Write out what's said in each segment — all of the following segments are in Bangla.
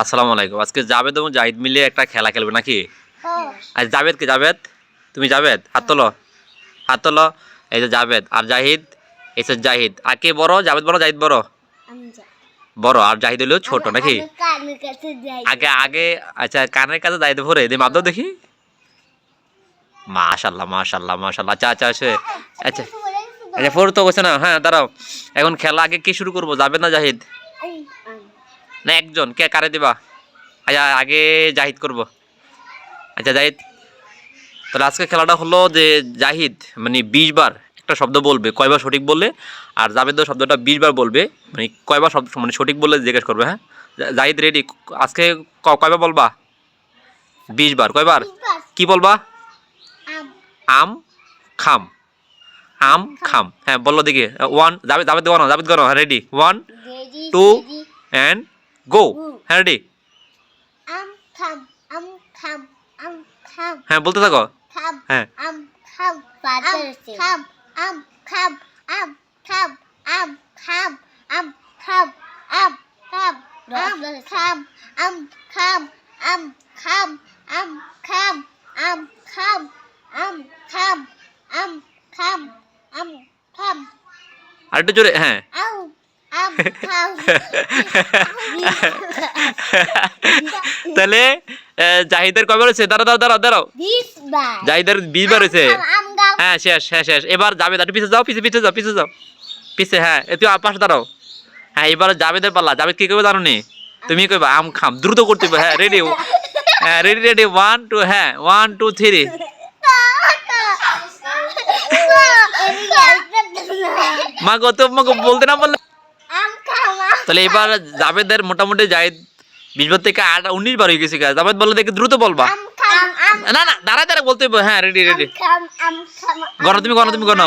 আসসালামু আলাইকুম। আজকে জাবেদ এবং জাহিদ মিলে একটা খেলা খেলবে নাকি? আজ জাবেদ কে? জাবেদ, তুমি জাবেদ? হাত তোলো, হাত তোলো। এই যে জাবেদ আর জাহিদ, এই যে জাহিদ। আর কে বড়? জাবেদ বড়, জাহিদ বড়? বড়। আর জাহিদ হলো ছোট নাকি? আগে আগে আচ্ছা, কানের কাছে জাহিদ ভরে দে, মাপ দাও দেখি। মাশাআল্লাহ মাশাআল্লাহ মাশাআল্লাহ। আচ্ছা আচ্ছা আচ্ছা আচ্ছা আচ্ছা, ফোর তো বসে না। হ্যাঁ দাঁড়াও, এখন খেলা আগে কি শুরু করবো, জাবেদ না জাহিদ? না একজন কে, কারে দিবা? আচ্ছা আগে জাহিদ করব। আচ্ছা জাহিদ, তাহলে আজকে খেলাটা হলো যে জাহিদ মানে 20 বার একটা শব্দ বলবে, কয়বার সঠিক বললে। আর জাবেদ শব্দটা 20 বার বলবে, মানে কয়বার শব্দ মানে সঠিক বললে জিজ্ঞেস করবে। হ্যাঁ জাহিদ রেডি? আজকে কয়বার বলবা? 20 বার। কয়বার? কি বলবা? আম খাম, আম খাম। হ্যাঁ বললো দেখি। ওয়ান, জাবেদ জাবেদ দেওয়া না, জাবেদ করো। হ্যাঁ রেডি? 1 2 and go. হ্যাঁ রেডি? হ্যাঁ বলতে থাকো। হ্যাঁ আরেকটু জোরে। হ্যাঁ তাহলে জাহিদের কয়বার হয়েছে? দাঁড়াও দাঁড়াও দাঁড়াও দাঁড়াও, জাহিদের 20 বার হয়েছে। হ্যাঁ শেষ, হ্যাঁ শেষ। এবার জাবেদ একটু পিছে যাও, পিছে পিছে যাও, পিছে যাও, পিছে। হ্যাঁ তুই পাশে দাঁড়াও। হ্যাঁ এবার জাবেদের পাল্লা। জাবেদ কি করবে জানো নি? তুমি কইবা আম খাম, দ্রুত করতে হবে। হ্যাঁ রেডি? হ্যাঁ রেডি রেডি 1 2। হ্যাঁ 1 2 3। মা গো, তো মাকে বলতে না বললে। তাহলে এবার জাবেদের মোটামুটি জাহিদ 20 বার থেকে 19 বার হয়ে গেছে। জাবেদ বললো দেখি, দ্রুত বলবা। না না দাঁড়ায় দাঁড়ায় বলতে হবে। হ্যাঁ রেডি রেডি গণ, তুমি গণ, তুমি গণ।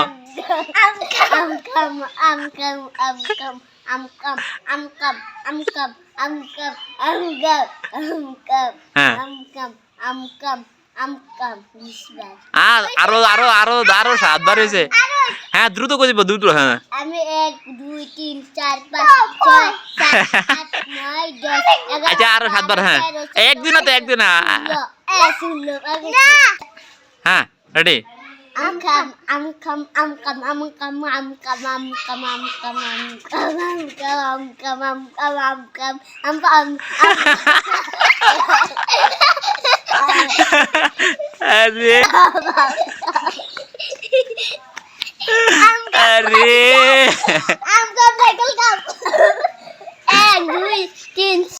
হ্যাঁ আরো আরো আরো আরো 7 বার হয়েছে। হ্যাঁ দ্রুত করে দিব, দ্রুত। হ্যাঁ আমি 1 2 3 4 5 6 7 8 9 10 11 আচ্ছা আরো 7 বার। হ্যাঁ একদিন না তো, একদিন না। হ্যাঁ রেডি? আরে আরে 1 2 3